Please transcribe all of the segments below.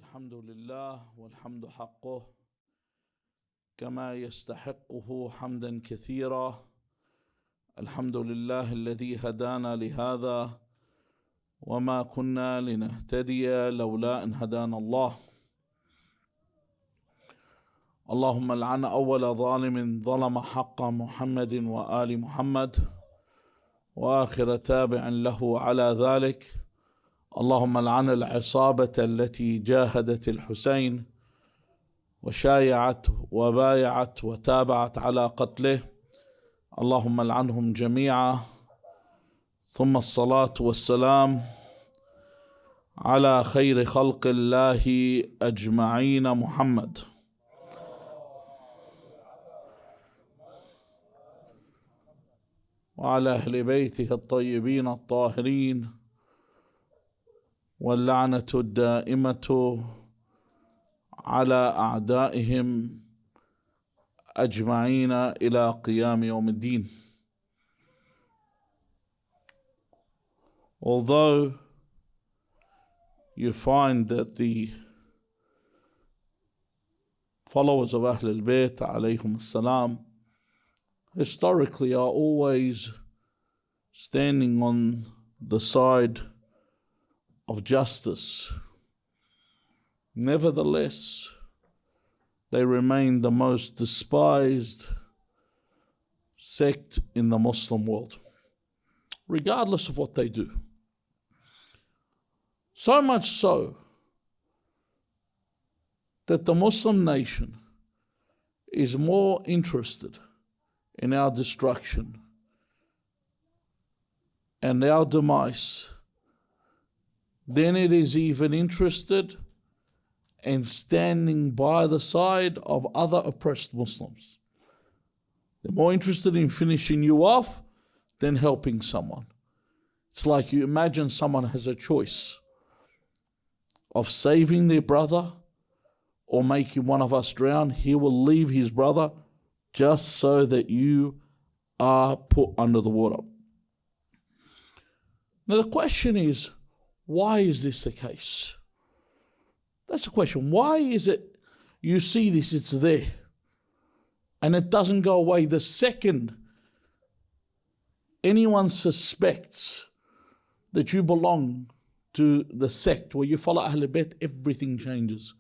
الحمد لله والحمد حقه كما يستحقه حمدا كثيرا. الحمد لله الذي هدانا لهذا وما كنا لنهتدي لولا أن هدانا الله. اللهم لعن أول ظالم ظلم حق محمد وآل محمد وآخر تابع له على ذلك. اللهم لعن العصابة التي جاهدت الحسين وشايعت وبايعت وتابعت على قتله، اللهم لعنهم جميعا. ثم الصلاة والسلام على خير خلق الله أجمعين محمد وعلى أهل بيته الطيبين الطاهرين، واللعنة الدائمة على أعدائهم أجمعين إلى قيام يوم الدين. Although you find that the followers of Ahl al-Bayt alayhum as-salam historically are always standing on the side of justice, nevertheless, they remain the most despised sect in the Muslim world, regardless of what they do. So much so that the Muslim nation is more interested in our destruction and our demise than it is even interested in standing by the side of other oppressed Muslims. They're more interested in finishing you off than helping someone. It's like you imagine someone has a choice of saving their brother or making one of us drown. He will leave his brother just so that you are put under the water. Now the question is, why is this the case? That's the question. Why is it you see this, it's there, and it doesn't go away? The second anyone suspects that you belong to the sect where you follow Ahl Bayt, everything changes.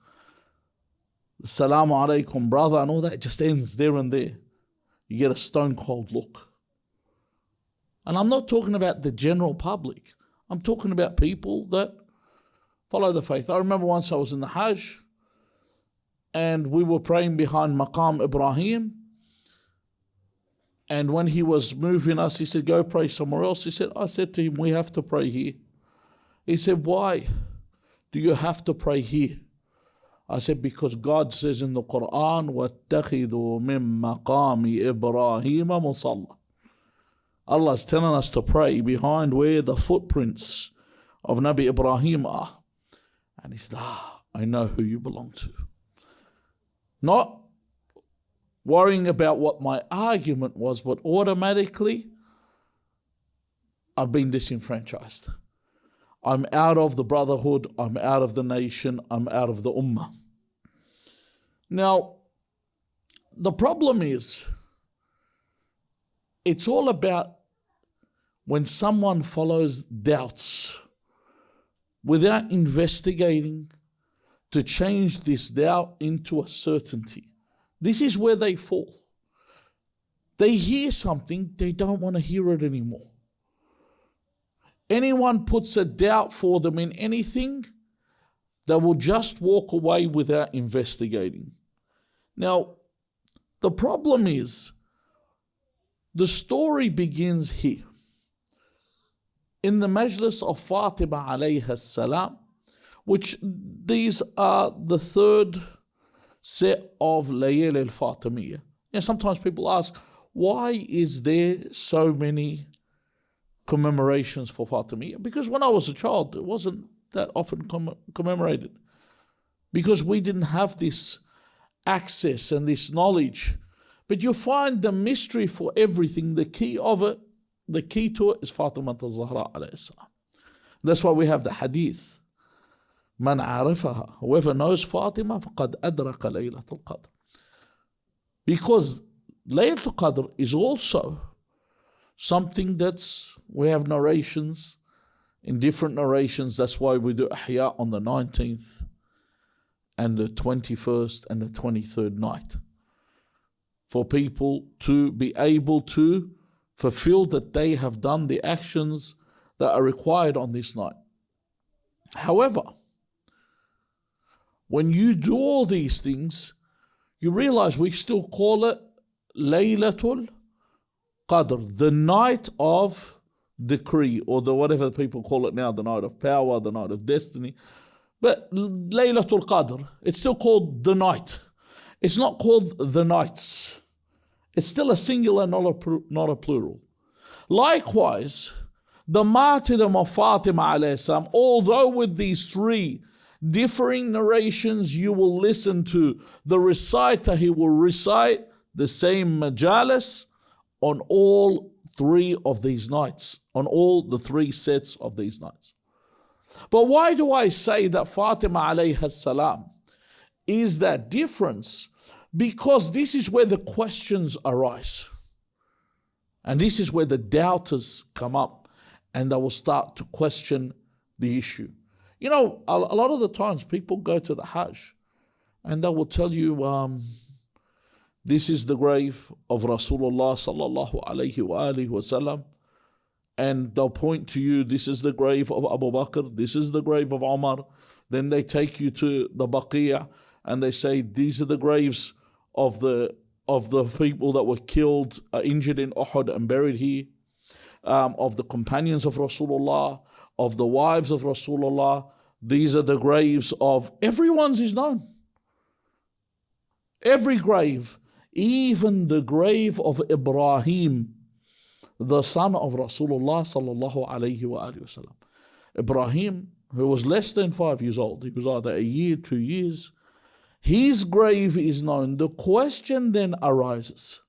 Assalamu alaikum, brother, and all that just ends there and there. You get a stone cold look. And I'm not talking about the general public. I'm talking about people that follow the faith. I remember once I was in the Hajj and we were praying behind Maqam Ibrahim, and when he was moving us, he said, go pray somewhere else. I said to him, we have to pray here. He said, why do you have to pray here? I said, because God says in the Quran, وَاتَّخِذُوا مِن مَقَامِ إِبْرَاهِيمَ مُصَلَّى. Allah is telling us to pray behind where the footprints of Nabi Ibrahim are. And he said, I know who you belong to. Not worrying about what my argument was, but automatically I've been disenfranchised. I'm out of the brotherhood, I'm out of the nation, I'm out of the ummah. Now, the problem is, it's all about when someone follows doubts without investigating to change this doubt into a certainty. This is where they fall. They hear something, they don't want to hear it anymore. Anyone puts a doubt for them in anything, they will just walk away without investigating. Now, the problem is, the story begins here. In the majlis of Fatima alayha salam, which these are the third set of Layal al-Fatimiya. Now, sometimes people ask, why is there so many commemorations for Fatimiya? Because when I was a child, it wasn't that often commemorated. Because we didn't have this access and this knowledge. But you find the mystery for everything, the key of it, the key to it is Fatima al-Zahra alayhi salam. That's why we have the hadith من عرفها, whoever knows Fatima, فقد أدرك ليلة القدر. Because Laylatul Qadr is also something we have narrations, in different narrations. That's why we do Ihya on the 19th and the 21st and the 23rd night, for people to be able to fulfill that they have done the actions that are required on this night. However, when you do all these things, you realize we still call it Laylatul Qadr, the night of decree, or the whatever people call it now, the night of power, the night of destiny. But Laylatul Qadr, it's still called the night. It's not called the nights. It's still a singular, not a plural. Likewise, the martyrdom of Fatima alayhi salam, although with these three differing narrations you will listen to, the reciter, he will recite the same majalis on all three of these nights, on all the three sets of these nights. But why do I say that Fatima alayhi salam is that difference? Because this is where the questions arise. And this is where the doubters come up and they will start to question the issue. You know, a lot of the times people go to the Hajj and they will tell you, this is the grave of Rasulullah sallallahu alayhi wa alihi wasallam. And they'll point to you, this is the grave of Abu Bakr, this is the grave of Umar. Then they take you to the Baqiyah and they say, these are the graves of the people that were killed, injured in Uhud and buried here, of the companions of Rasulullah, of the wives of Rasulullah. These are the graves of everyone's is known. Every grave, even the grave of Ibrahim, the son of Rasulullah sallallahu alayhi wa sallam. Ibrahim, who was less than 5 years old, he was either a year, 2 years, his grave is known. The question then arises,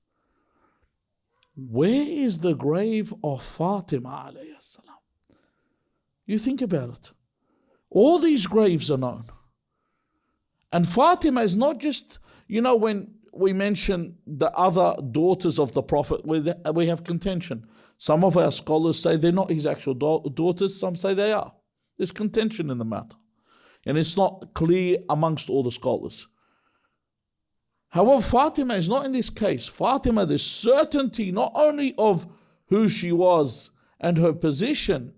where is the grave of Fatima alayhi salam? You think about it. All these graves are known. And Fatima is not just, you know, when we mention the other daughters of the Prophet, we have contention. Some of our scholars say they're not his actual daughters, some say they are. There's contention in the matter. And it's not clear amongst all the scholars. However, Fatima is not in this case. Fatima, there's certainty not only of who she was and her position,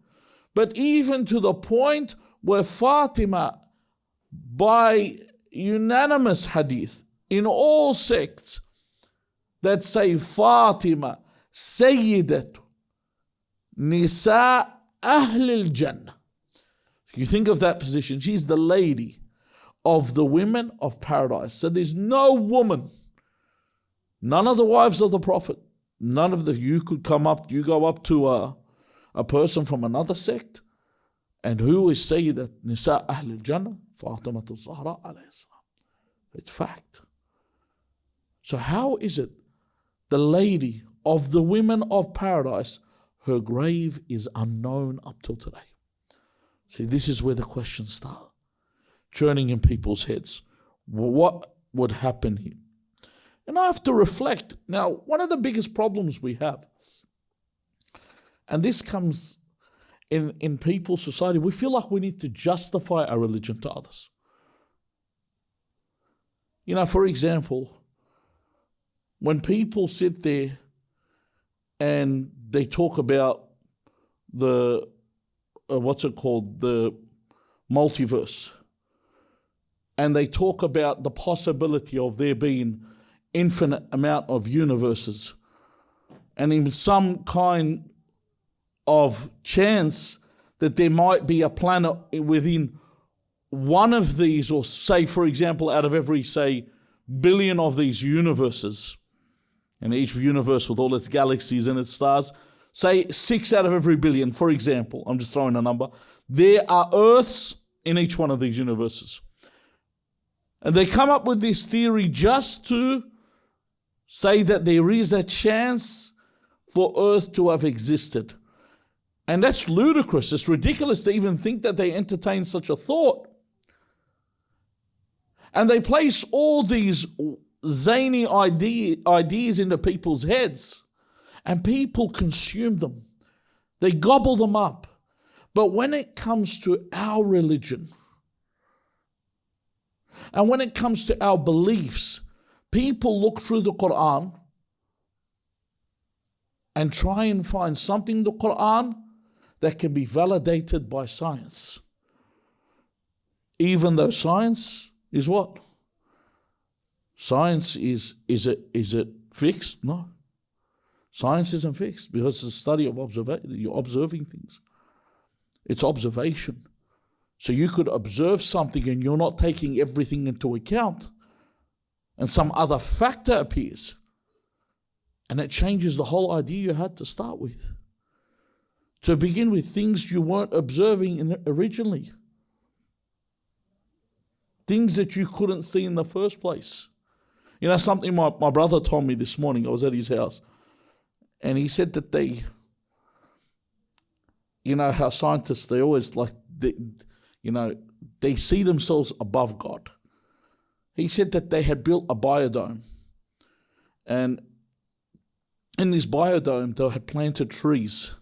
but even to the point where Fatima, by unanimous hadith, in all sects that say Fatima, Sayyidatu, Nisa Ahlil Jannah. You think of that position, she's the lady of the women of paradise. So there's no woman, none of the wives of the Prophet, none of you could come up, you go up to a person from another sect, and who is Sayyidat Nisa Ahlil Jannah? Fatima al-Zahra alayhi salam. It's fact. So how is it the lady of the women of paradise, her grave is unknown up till today? See, this is where the questions start churning in people's heads. What would happen here? And I have to reflect. Now, one of the biggest problems we have, and this comes in people's society, we feel like we need to justify our religion to others. You know, for example, when people sit there and they talk about the, the multiverse, and they talk about the possibility of there being infinite amount of universes, and in some kind of chance that there might be a planet within one of these, or say, for example, out of every, say, billion of these universes, and each universe with all its galaxies and its stars, say 6 out of every billion, for example, I'm just throwing a number, there are Earths in each one of these universes. And they come up with this theory just to say that there is a chance for Earth to have existed. And that's ludicrous. It's ridiculous to even think that they entertain such a thought. And they place all these zany ideas into people's heads, and people consume them. They gobble them up. But when it comes to our religion, and when it comes to our beliefs, people look through the Quran and try and find something in the Quran that can be validated by science. Even though science is what? Science is it fixed? No. Science isn't fixed because it's a study of observation. You're observing things. It's observation. So you could observe something and you're not taking everything into account, and some other factor appears, and it changes the whole idea you had to start with. To begin with, things you weren't observing originally. Things that you couldn't see in the first place. You know, something my brother told me this morning. I was at his house, and he said that they, you know, how scientists, they always they see themselves above God. He said that they had built a biodome, and in this biodome they had planted trees,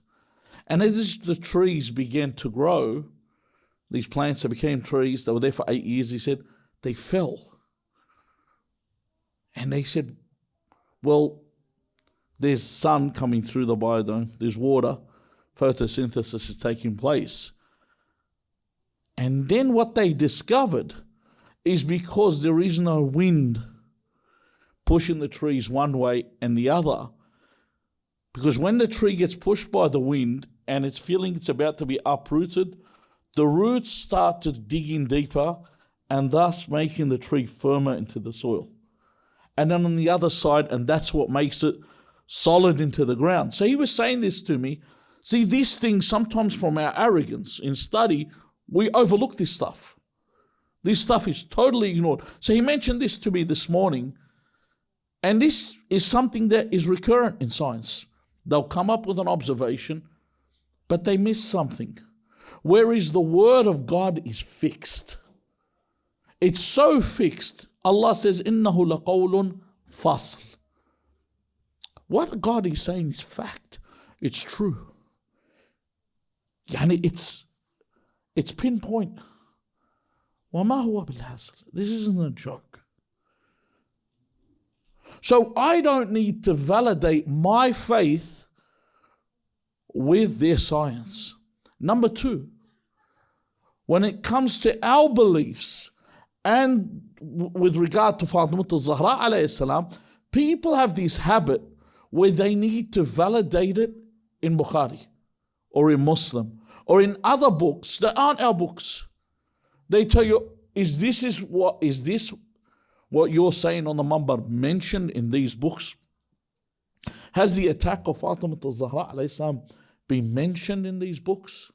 and as the trees began to grow, these plants that became trees, they were there for 8 years, he said, they fell. And they said, well, there's sun coming through the biodome, there's water, photosynthesis is taking place. And then what they discovered is because there is no wind pushing the trees one way and the other, because when the tree gets pushed by the wind and it's feeling it's about to be uprooted, the roots start to dig in deeper and thus making the tree firmer into the soil. And then on the other side, and that's what makes it solid into the ground. So he was saying this to me. See, these things, sometimes from our arrogance in study, we overlook this stuff. This stuff is totally ignored. So he mentioned this to me this morning, and this is something that is recurrent in science. They'll come up with an observation, but they miss something. Whereas the word of God is fixed. It's so fixed. Allah says, إِنَّهُ لَقَوْلٌ فَصْلٌ. What God is saying is fact. It's true. Yani it's pinpoint. وَمَا هُوَ بِالْهَزْلِ. This isn't a joke. So I don't need to validate my faith with their science. Number two, when it comes to our beliefs, and with regard to Fatimiya al-Zahra alayhi salam, people have this habit where they need to validate it in Bukhari or in Muslim or in other books that aren't our books. They tell you, is this what you're saying on the Mambar mentioned in these books? Has the attack of Fatimiya al-Zahra alayhi salam been mentioned in these books?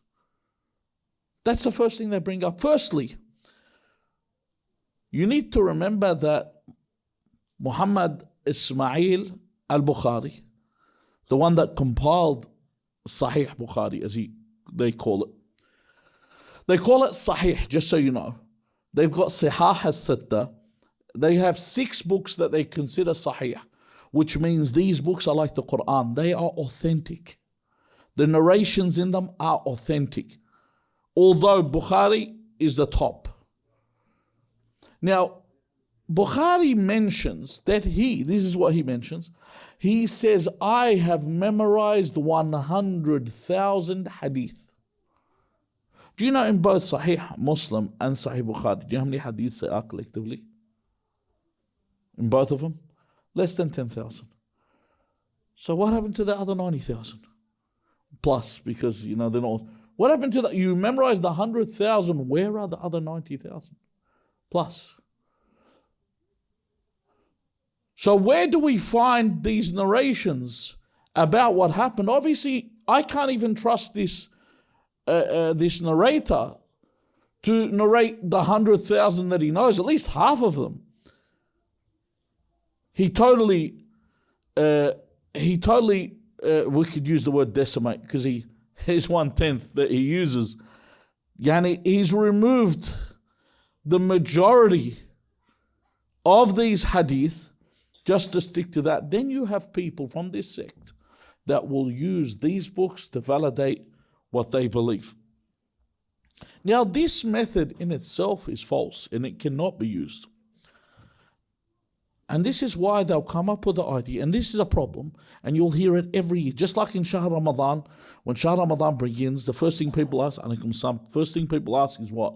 That's the first thing they bring up. Firstly, you need to remember that Muhammad Ismail al-Bukhari, the one that compiled Sahih Bukhari, as they call it. They call it Sahih, just so you know. They've got Sihah as-Sitta. They have 6 books that they consider Sahih, which means these books are like the Quran. They are authentic. The narrations in them are authentic, although Bukhari is the top. Now, Bukhari mentions that this is what he mentions. He says, I have memorized 100,000 hadith. Do you know in both Sahih Muslim and Sahih Bukhari, do you know how many hadiths there are collectively? In both of them? Less than 10,000. So what happened to the other 90,000? Plus, because, they're not... What happened to that? You memorized the 100,000, where are the other 90,000? Plus. So where do we find these narrations about what happened? Obviously, I can't even trust this narrator to narrate the 100,000 that he knows, at least half of them. He totally, we could use the word decimate, because his 1/10 that he uses, he's removed the majority of these hadith, just to stick to that, then you have people from this sect that will use these books to validate what they believe. Now, this method in itself is false and it cannot be used. And this is why they'll come up with the idea, and this is a problem, and you'll hear it every year. Just like in Shahr Ramadan, when Shahr Ramadan begins, the first thing people ask, first thing people ask is what?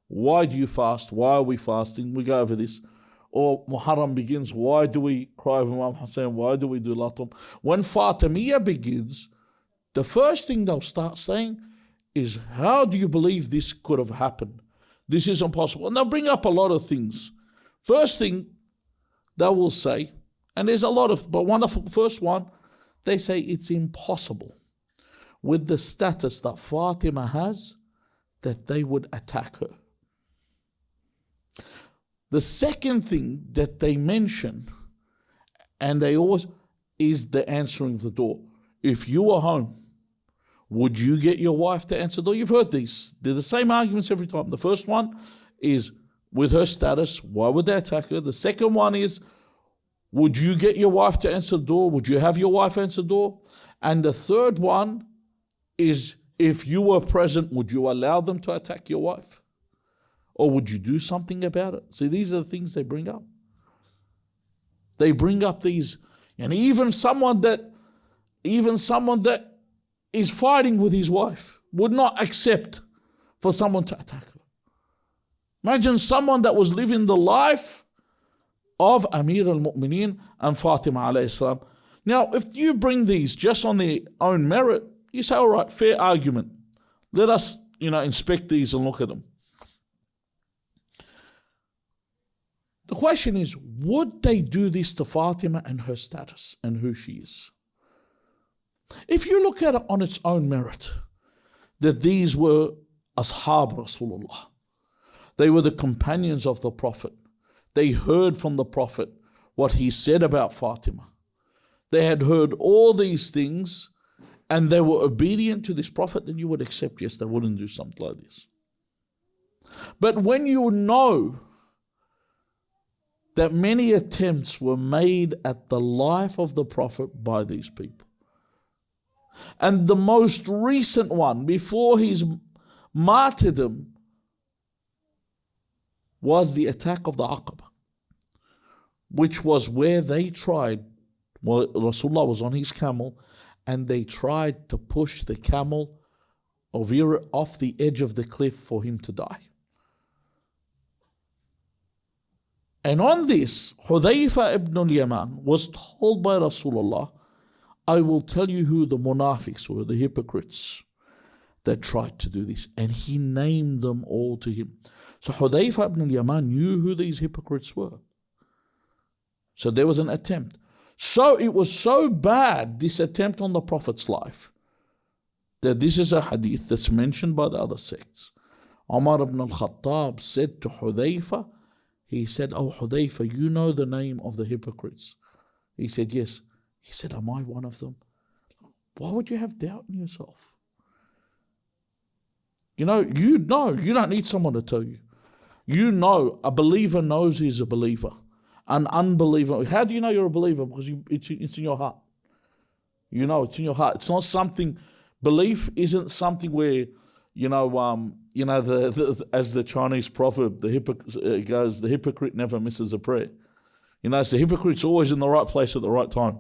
Why do you fast? Why are we fasting? We go over this. Or Muharram begins, why do we cry over Imam Hussein? Why do we do Latum? When Fatimiya begins, the first thing they'll start saying is, how do you believe this could have happened? This is impossible. And they'll bring up a lot of things. First thing they will say, and there's a lot of, but one of the first one, they say it's impossible with the status that Fatima has that they would attack her. The second thing that they mention, and they always, is the answering the door. If you were home, would you get your wife to answer the door? You've heard these. They're the same arguments every time. The first one is, with her status, why would they attack her? The second one is, would you get your wife to answer the door? Would you have your wife answer the door? And the third one is, if you were present, would you allow them to attack your wife? Or would you do something about it? See, these are the things they bring up. They bring up these, and even someone that is fighting with his wife would not accept for someone to attack her. Imagine someone that was living the life of Amir al-Mu'mineen and Fatima alayhi salam. Now, if you bring these just on their own merit, you say, all right, fair argument. Let us, inspect these and look at them. The question is, would they do this to Fatima and her status and who she is? If you look at it on its own merit, that these were Ashab Rasulullah. They were the companions of the Prophet. They heard from the Prophet what he said about Fatima. They had heard all these things and they were obedient to this Prophet, then you would accept, yes, they wouldn't do something like this. But when you know that many attempts were made at the life of the Prophet by these people, and the most recent one before his martyrdom was the attack of the Aqaba, which was where they tried, Rasulullah was on his camel, and they tried to push the camel off the edge of the cliff for him to die. And on this, Hudayfa ibn al-Yaman was told by Rasulullah, I will tell you who the munafiqs were, the hypocrites that tried to do this. And he named them all to him. So Hudayfa ibn al-Yaman knew who these hypocrites were. So there was an attempt. So it was so bad, this attempt on the Prophet's life, that this is a hadith that's mentioned by the other sects. Umar ibn al-Khattab said to Hudayfa, he said, oh Hudayfa, you know the name of the hypocrites? He said, yes. He said, am I one of them? Why would you have doubt in yourself? You don't need someone to tell you. You know, a believer knows he's a believer. An unbeliever, how do you know you're a believer? Because it's in your heart. You know, it's in your heart. It's not something, belief isn't something where, as the Chinese proverb, goes, the hypocrite never misses a prayer. It's the hypocrite's always in the right place at the right time.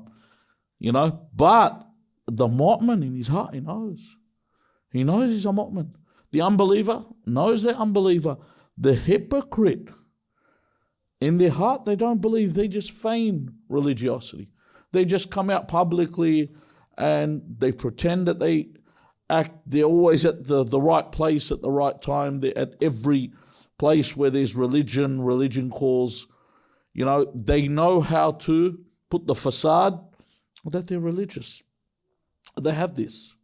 But the mu'min in his heart, he knows. He knows he's a mu'min. The unbeliever knows they're unbeliever. The hypocrite, in their heart, they don't believe. They just feign religiosity. They just come out publicly and they pretend that they act. They're always at the right place at the right time. They're at every place where there's religion calls. They know how to put the facade that they're religious. They have this.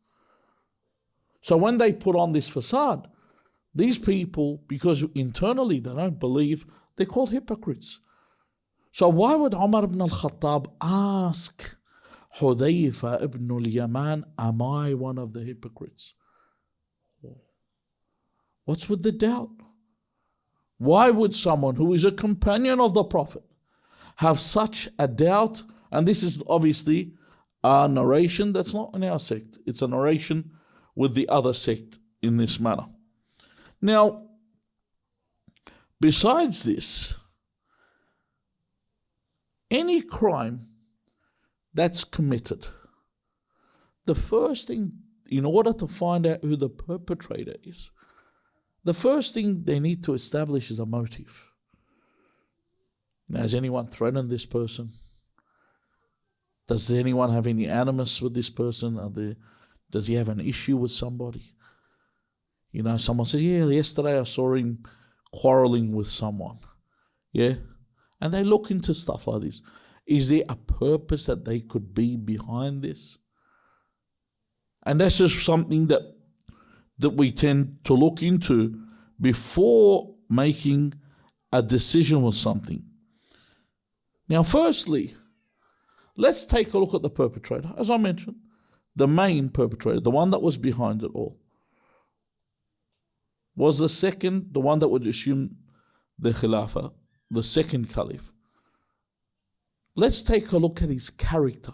So when they put on this facade, these people, because internally they don't believe, they're called hypocrites. So why would Umar ibn al-Khattab ask Hudayfa ibn al-Yaman, am I one of the hypocrites? What's with the doubt? Why would someone who is a companion of the Prophet have such a doubt? And this is obviously a narration that's not in our sect. It's a narration with the other sect in this manner. Now, besides this, any crime that's committed, the first thing, in order to find out who the perpetrator is, the first thing they need to establish is a motive. Now, has anyone threatened this person? Does anyone have any animus with this person? Does he have an issue with somebody? Someone said, yeah, yesterday I saw him quarreling with someone. Yeah? And they look into stuff like this. Is there a purpose that they could be behind this? And that's just something that we tend to look into before making a decision with something. Now, firstly, let's take a look at the perpetrator. As I mentioned, the main perpetrator, the one that was behind it all, was the one that would assume the Khilafah, the second Caliph. Let's take a look at his character.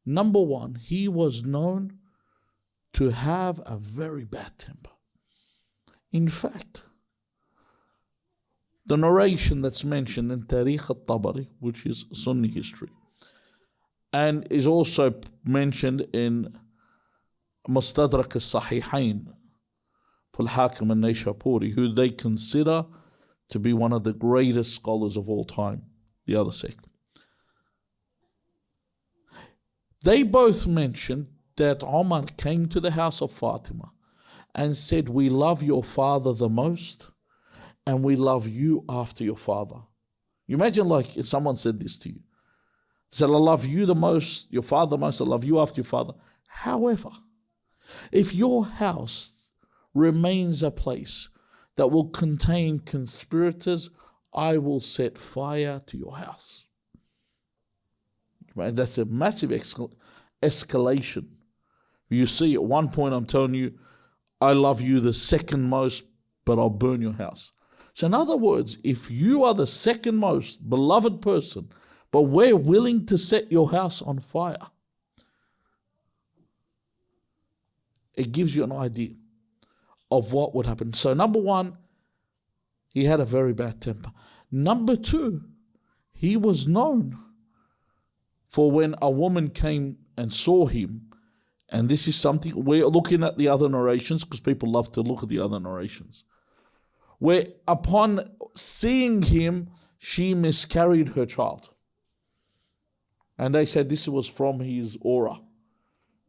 Number one, he was known to have a very bad temper. In fact, the narration that's mentioned in Tariq al-Tabari, which is Sunni history, and is also mentioned in Mustadrak al-Sahihain for Al-Hakim al-Nayshaburi, who they consider to be one of the greatest scholars of all time, the other sect. They both mentioned that Omar came to the house of Fatima and said, we love your father the most and we love you after your father. You imagine like if someone said this to you. He said, I love you the most, your father the most, I love you after your father. However, if your house remains a place that will contain conspirators, I will set fire to your house. Right? That's a massive escalation. You see, at one point I'm telling you, I love you the second most, but I'll burn your house. So in other words, if you are the second most beloved person, but we're willing to set your house on fire, it gives you an idea of what would happen. So number one, he had a very bad temper. Number two, he was known for when a woman came and saw him, and this is something, we're looking at the other narrations because people love to look at the other narrations, where upon seeing him, she miscarried her child. And they said this was from his aura,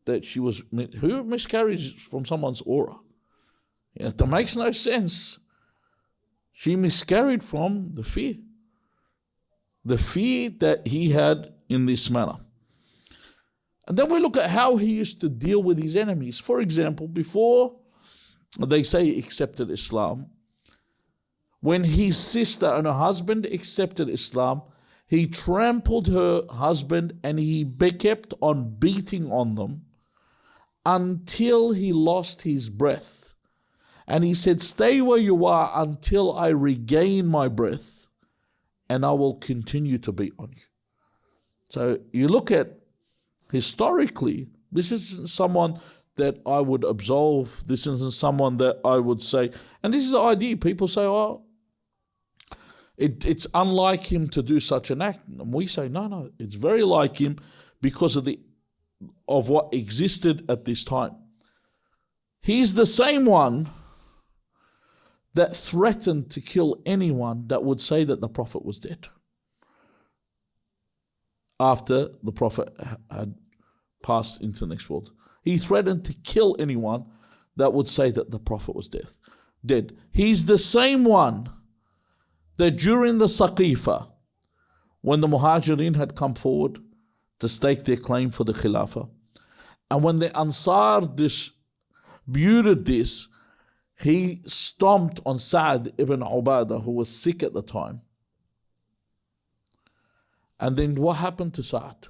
that she was, who miscarries from someone's aura? That makes no sense. She miscarried from the fear that he had in this manner. And then we look at how he used to deal with his enemies. For example, before they say he accepted Islam, when his sister and her husband accepted Islam, he trampled her husband and he kept on beating on them until he lost his breath. And he said, stay where you are until I regain my breath and I will continue to beat on you. So you look at historically, this isn't someone that I would absolve. This isn't someone that I would say, and this is the idea. People say, oh, it's unlike him to do such an act. And we say, no, it's very like him because of what existed at this time. He's the same one that threatened to kill anyone that would say that the Prophet was dead after the Prophet had passed into the next world. He threatened to kill anyone that would say that the Prophet was dead. He's the same one that during the Saqifa, when the Muhajirin had come forward to stake their claim for the Khilafah, and when the Ansar disputed this, he stomped on Sa'd ibn Ubadah, who was sick at the time. And then what happened to Sa'd?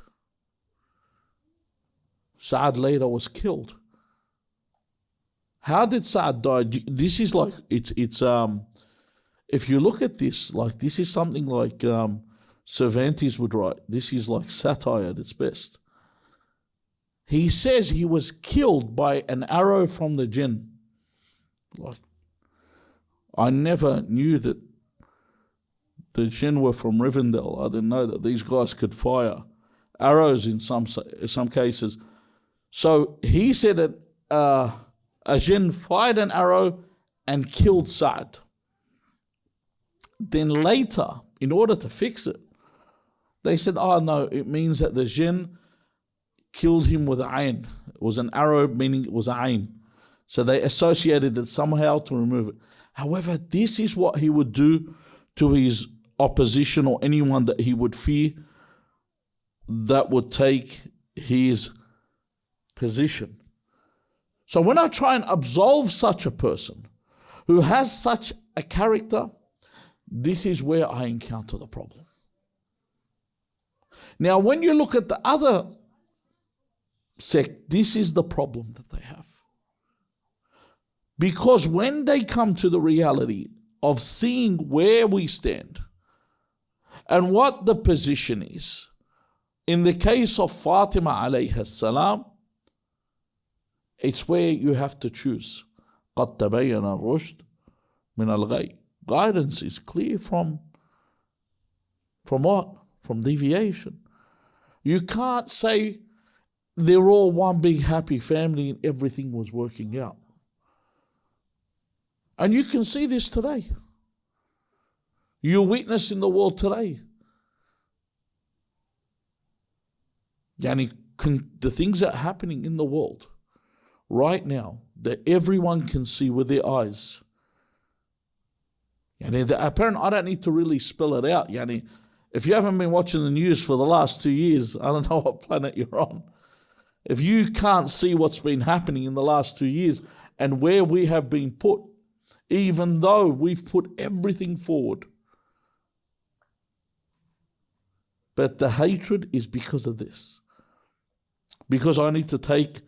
Sa'd later was killed. How did Sa'd die? This is like, it's if you look at this, like this is something like Cervantes would write. This is like satire at its best. He says he was killed by an arrow from the jinn. Like, I never knew that the jinn were from Rivendell. I didn't know that these guys could fire arrows in some cases. So he said that a jinn fired an arrow and killed Sa'd. Then later, in order to fix it, they said, oh no, it means that the jinn killed him with ayn. It was an arrow, meaning it was ayn. So they associated it somehow to remove it. However, this is what he would do to his opposition or anyone that he would fear that would take his position. So when I try and absolve such a person who has such a character, this is where I encounter the problem. Now, when you look at the other sect, this is the problem that they have. Because when they come to the reality of seeing where we stand and what the position is, in the case of Fatima alayha salam, it's where you have to choose. قَدْ تَبَيَّنَ الرُّشْدُ مِنَ الْغَيِّ. Guidance is clear from what? From deviation. You can't say they're all one big happy family and everything was working out. And you can see this today. You witness in the world today. The things that are happening in the world right now that everyone can see with their eyes. Apparently, I don't need to really spell it out. If you haven't been watching the news for the last 2 years, I don't know what planet you're on. If you can't see what's been happening in the last 2 years and where we have been put, even though we've put everything forward. But the hatred is because of this. Because I need to take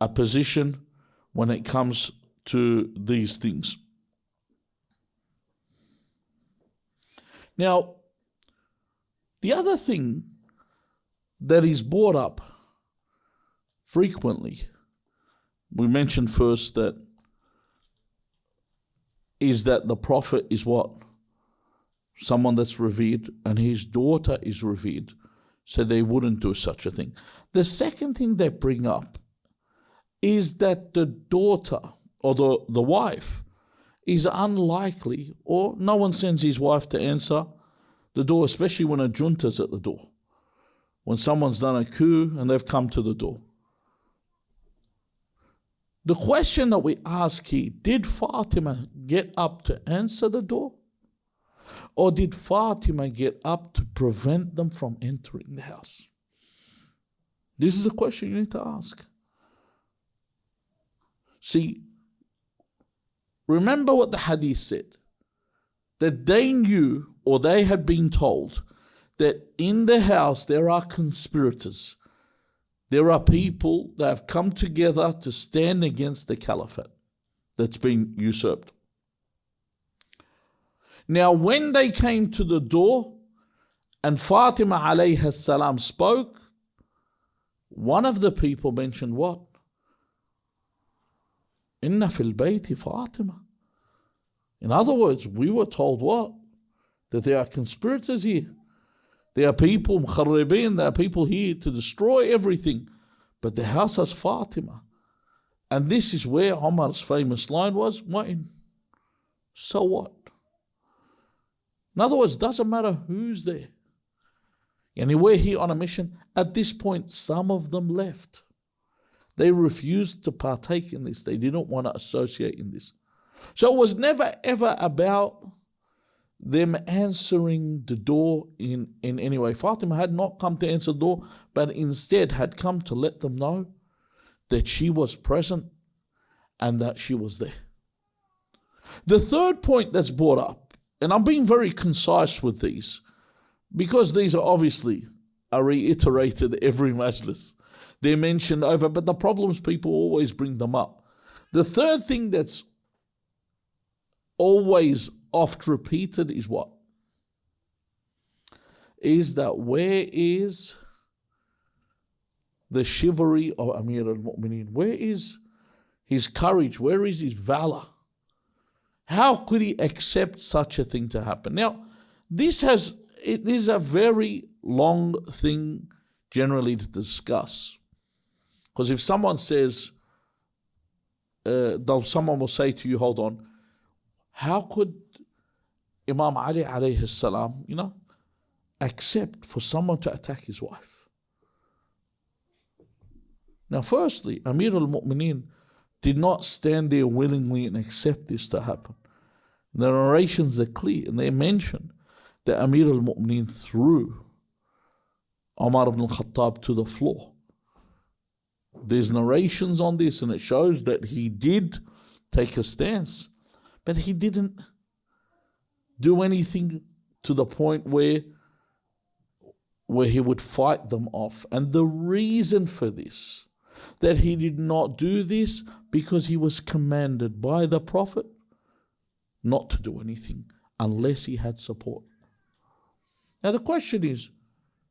a position when it comes to these things. Now, the other thing that is brought up frequently, we mentioned first that is that the Prophet is what? Someone that's revered, and his daughter is revered. So they wouldn't do such a thing. The second thing they bring up is that the daughter or the wife is unlikely, or no one sends his wife to answer the door, especially when a junta's at the door. When someone's done a coup and they've come to the door. The question that we ask here, did Fatima get up to answer the door? Or did Fatima get up to prevent them from entering the house? This is a question you need to ask. See, remember what the hadith said. That they knew, or they had been told, that in the house there are conspirators. There are people that have come together to stand against the caliphate that's been usurped. Now, when they came to the door and Fatima alayha salam spoke, one of the people mentioned what? Inna fil bayti Fatima. In other words, we were told what? That there are conspirators here. There are people, mukharribin, there are people here to destroy everything. But the house has Fatima. And this is where Omar's famous line was, Wa'in, so what? In other words, doesn't matter who's there. And we're here on a mission. At this point, some of them left. They refused to partake in this. They didn't want to associate in this. So it was never ever about them answering the door in any way. Fatima had not come to answer the door, but instead had come to let them know that she was present and that she was there. The third point that's brought up, and I'm being very concise with these, because these are obviously reiterated every majlis. They're mentioned over, but the problems, people always bring them up. The third thing that's always oft repeated is what? Is that where is the chivalry of Amir al-Mu'mineen? Where is his courage? Where is his valor? How could he accept such a thing to happen? Now, it is a very long thing generally to discuss. Because if someone says, someone will say to you, hold on, how could Imam Ali alayhi salam, accept for someone to attack his wife? Now, firstly, Amir al-Mu'mineen did not stand there willingly and accept this to happen. The narrations are clear, and they mention that Amir al-Mu'mineen threw Umar ibn al-Khattab to the floor. There's narrations on this, and it shows that he did take a stance, but he didn't do anything to the point where he would fight them off. And the reason for this, that he did not do this, because he was commanded by the Prophet not to do anything unless he had support. Now the question is,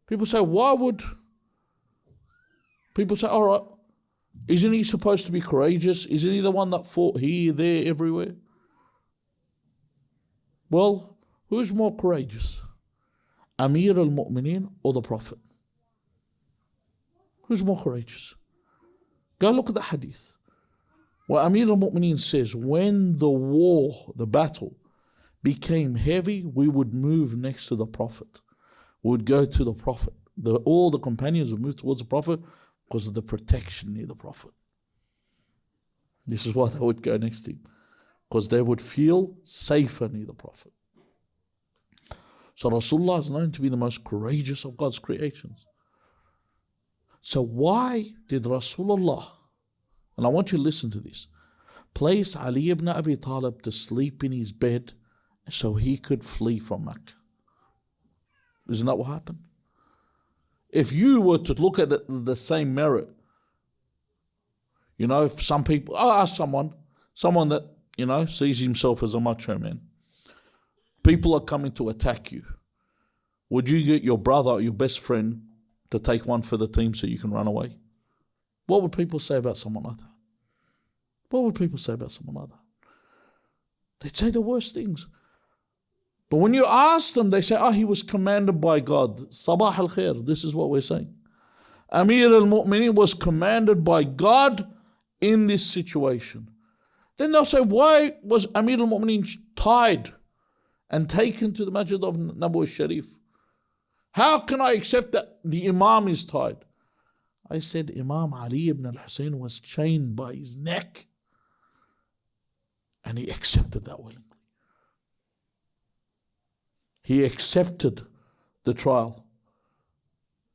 people say, all right, isn't he supposed to be courageous? Isn't he the one that fought here, there, everywhere? Well, who's more courageous? Amir al-Mu'mineen or the Prophet? Who's more courageous? Go look at the hadith. Well, Amir al-Mu'mineen says, when the battle became heavy, we would move next to the Prophet. We would go to the Prophet. All the companions would move towards the Prophet because of the protection near the Prophet. This is why they would go next to him, because they would feel safer near the Prophet. So Rasulullah is known to be the most courageous of God's creations. So why did Rasulullah, and I want you to listen to this, place Ali ibn Abi Talib to sleep in his bed so he could flee from Mecca? Isn't that what happened? If you were to look at it, the same merit, if some people, I'll ask someone that, sees himself as a macho man. People are coming to attack you. Would you get your brother or your best friend to take one for the team so you can run away? What would people say about someone like that? What would people say about someone like that? They'd say the worst things. But when you ask them, they say, he was commanded by God. Sabah al-Khair, this is what we're saying. Amir al-Mu'mineen was commanded by God in this situation. Then they'll say, why was Amir al-Mu'mineen tied and taken to the Masjid of Nabawi Sharif? How can I accept that the Imam is tied? I said, Imam Ali ibn al-Hussein was chained by his neck, and he accepted that willingly. He accepted the trial.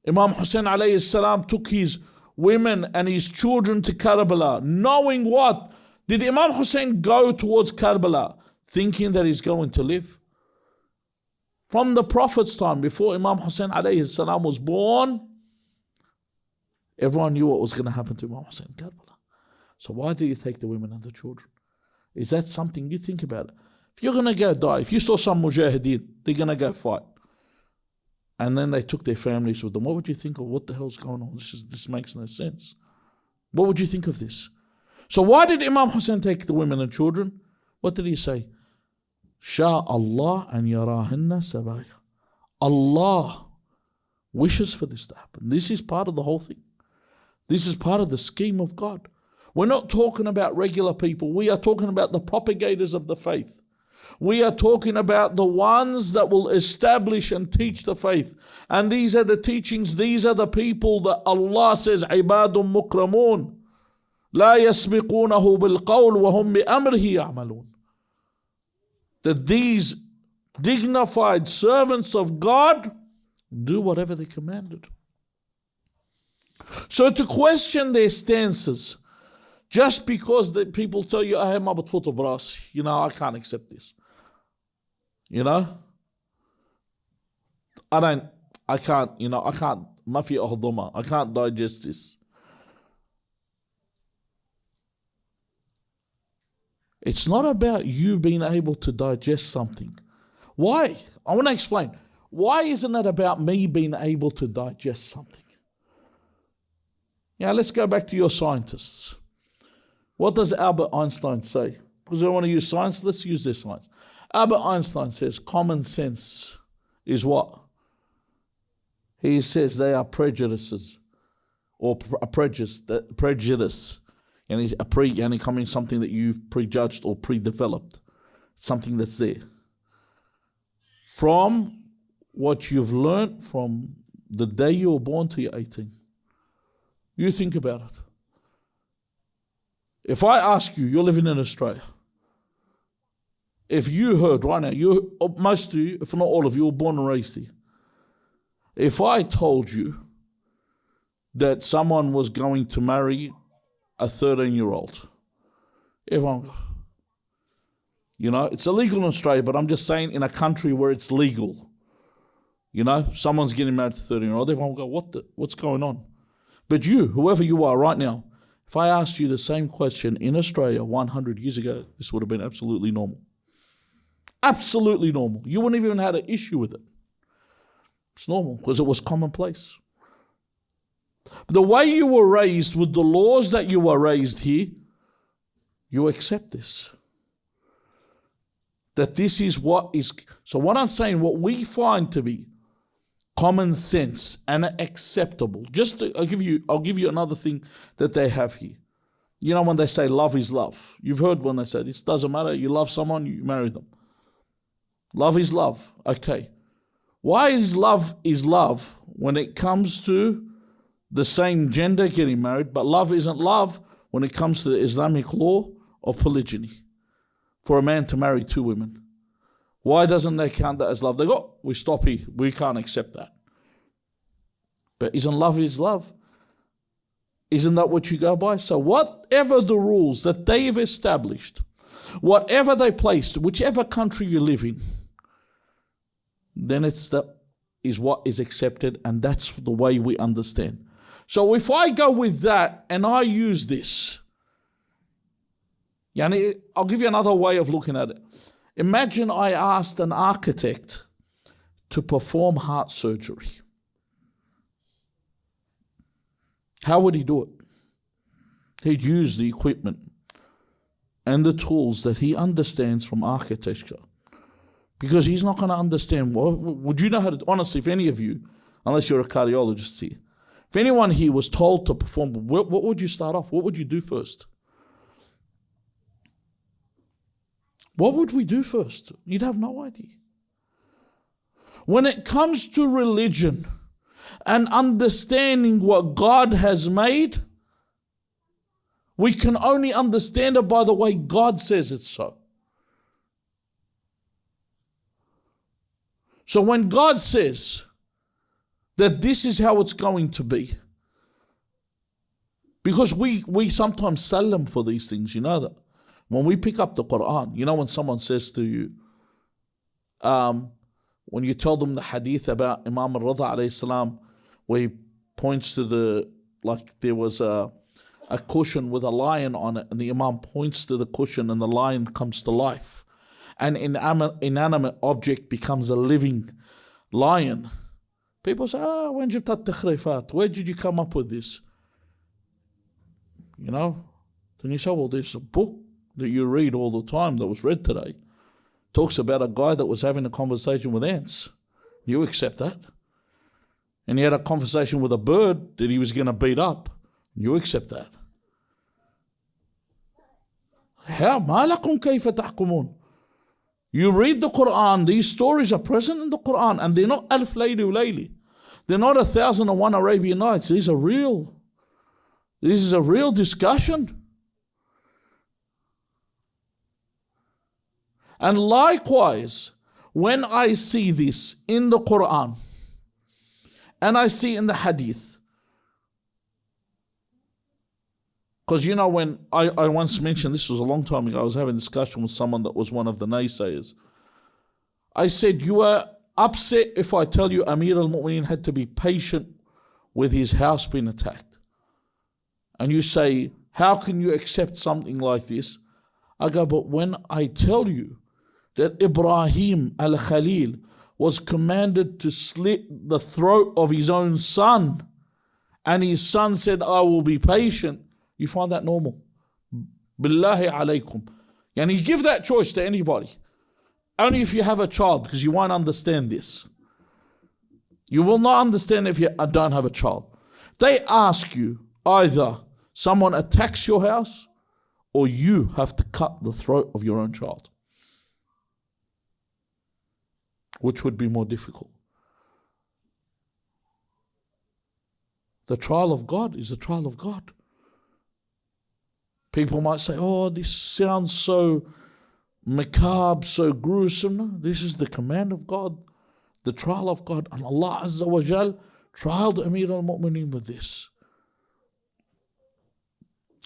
Imam Hussein alayhi salam took his women and his children to Karbala, knowing what? Did Imam Hussein go towards Karbala thinking that he's going to live? From the Prophet's time, before Imam Hussein alayhi salam was born, everyone knew what was going to happen to Imam Hussein in Karbala. So why do you take the women and the children? Is that something you think about? If you're going to go die, if you saw some mujahideen, they're going to go fight, and then they took their families with them, what would you think of? What the hell's going on? This makes no sense. What would you think of this? So why did Imam Hussein take the women and children? What did he say? Sha Allah an yarahinna sabaya. Allah wishes for this to happen. This is part of the whole thing. This is part of the scheme of God. We're not talking about regular people. We are talking about the propagators of the faith. We are talking about the ones that will establish and teach the faith. And these are the teachings, these are the people that Allah says, عِبَادٌ مُكْرَمُونَ لَا يَسْبِقُونَهُ بِالْقَوْلِ وَهُمْ بِأَمْرِهِ يَعْمَلُونَ. That these dignified servants of God do whatever they commanded. So to question their stances, just because the people tell you, I can't accept this. I can't digest this. It's not about you being able to digest something. Why? I want to explain. Why isn't it about me being able to digest something? Now let's go back to your scientists. What does Albert Einstein say? Because I want to use science, let's use this science. Albert Einstein says common sense is what? He says they are prejudices or a prejudice. And it's coming something that you've prejudged or pre-developed. Something that's there. From what you've learned from the day you were born to you're 18. You think about it. If I ask you, you're living in Australia. If you heard right now, most of you, if not all of you, were born and raised here. If I told you that someone was going to marry a 13-year-old, everyone, it's illegal in Australia, but I'm just saying in a country where it's legal, someone's getting married to a 13-year-old, everyone will go, what's going on? But you, whoever you are right now, if I asked you the same question in Australia 100 years ago, this would have been absolutely normal. Absolutely normal. You wouldn't even have had an issue with it. It's normal because it was commonplace. The way you were raised with the laws that you were raised here, you accept this. That this is what is... So what I'm saying, what we find to be common sense and acceptable. I'll give you another thing that they have here. When they say love is love. You've heard when they say this, doesn't matter, you love someone, you marry them. Love is love. Okay. Why is love when it comes to the same gender getting married, but love isn't love when it comes to the Islamic law of polygyny for a man to marry two women? Why doesn't they count that as love? They go, we stop here. We can't accept that. But isn't love is love? Isn't that what you go by? So whatever the rules that they've established, whatever they placed, whichever country you live in, then is what is accepted, and that's the way we understand. So if I go with that and I use this, I'll give you another way of looking at it. Imagine I asked an architect to perform heart surgery. How would he do it? He'd use the equipment and the tools that he understands from architecture. Because he's not going to understand, would you know how to, honestly, if any of you, unless you're a cardiologist here, if anyone here was told to perform, what would you start off? What would you do first? What would we do first? You'd have no idea. When it comes to religion and understanding what God has made, we can only understand it by the way God says it's so. So when God says that this is how it's going to be, because we sometimes sell them for these things, you know that. When we pick up the Quran, when someone says to you, when you tell them the hadith about Imam al-Rida alayhi salam, where he points to there was a cushion with a lion on it, and the Imam points to the cushion and the lion comes to life. An inanimate object becomes a living lion. People say, when did where did you come up with this? Then you say, well, there's a book that you read all the time that was read today. Talks about a guy that was having a conversation with ants. You accept that. And he had a conversation with a bird that he was going to beat up. You accept that. You read the Quran, these stories are present in the Quran, and they're not Alf Layli Ulayli. They're not 1001 Arabian Nights. These are real. This is a real discussion. And likewise, when I see this in the Quran, and I see in the Hadith, because when I once mentioned, this was a long time ago, I was having a discussion with someone that was one of the naysayers. I said, you are upset if I tell you Amir al-Mu'mineen had to be patient with his house being attacked. And you say, how can you accept something like this? I go, but when I tell you that Ibrahim al-Khalil was commanded to slit the throat of his own son, and his son said, I will be patient, you find that normal? Billahi alaykum. And you give that choice to anybody. Only if you have a child, because you won't understand this. You will not understand if you don't have a child. They ask you, either someone attacks your house or you have to cut the throat of your own child. Which would be more difficult? The trial of God is the trial of God. People might say, oh, this sounds so macabre, so gruesome. No, this is the command of God, the trial of God. And Allah Azza wa Jal trialed Amir al-Mu'mineen with this.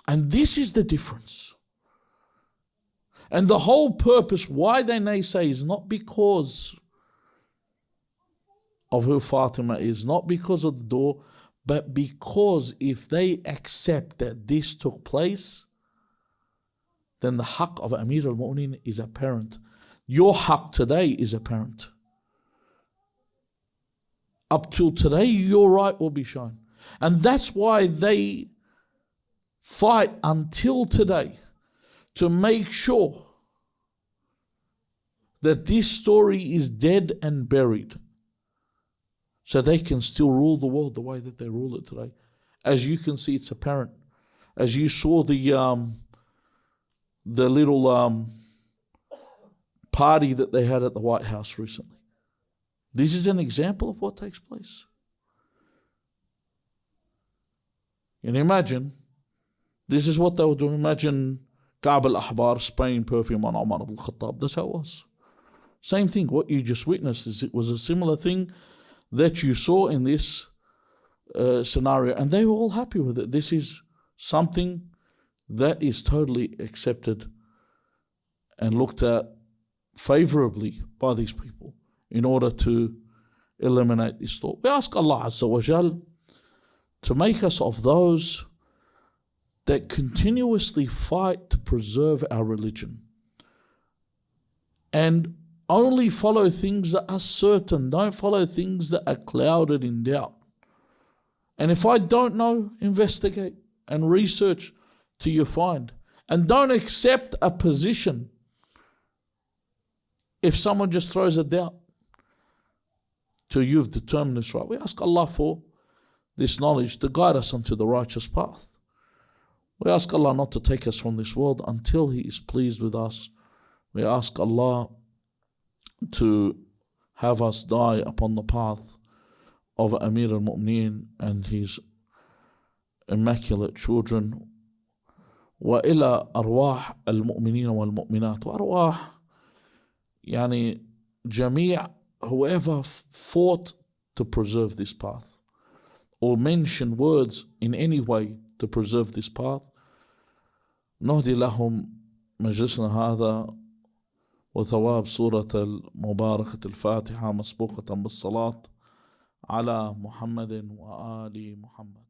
And this is the difference. And the whole purpose why they naysay is not because of who Fatima is, not because of the door, but because if they accept that this took place, then the haqq of Amir al-Mu'mineen is apparent. Your haqq today is apparent. Up till today, your right will be shown. And that's why they fight until today to make sure that this story is dead and buried, so they can still rule the world the way that they rule it today. As you can see, it's apparent. As you saw the little party that they had at the White House recently. This is an example of what takes place. And imagine, this is what they were doing. Imagine Ka'b al-Ahbar spraying perfume on Umar ibn Khattab. That's how it was. Same thing. What you just witnessed is it was a similar thing that you saw in this scenario. And they were all happy with it. This is something that is totally accepted and looked at favorably by these people in order to eliminate this thought. We ask Allah Azza wa Jal to make us of those that continuously fight to preserve our religion and only follow things that are certain. Don't follow things that are clouded in doubt. And if I don't know, investigate and research till you find. And don't accept a position if someone just throws a doubt till you've determined it's right. We ask Allah for this knowledge to guide us onto the righteous path. We ask Allah not to take us from this world until He is pleased with us. We ask Allah to have us die upon the path of Amir al-Mu'mineen and his immaculate children. وإلى أرواح المؤمنين والمؤمنات وأرواح يعني جميع whoever fought to preserve this path or mention words in any way to preserve this path. نهدي لهم مجلسنا هذا وثواب سورة المباركة الفاتحة مسبوقة بالصلاة على محمد وآل محمد.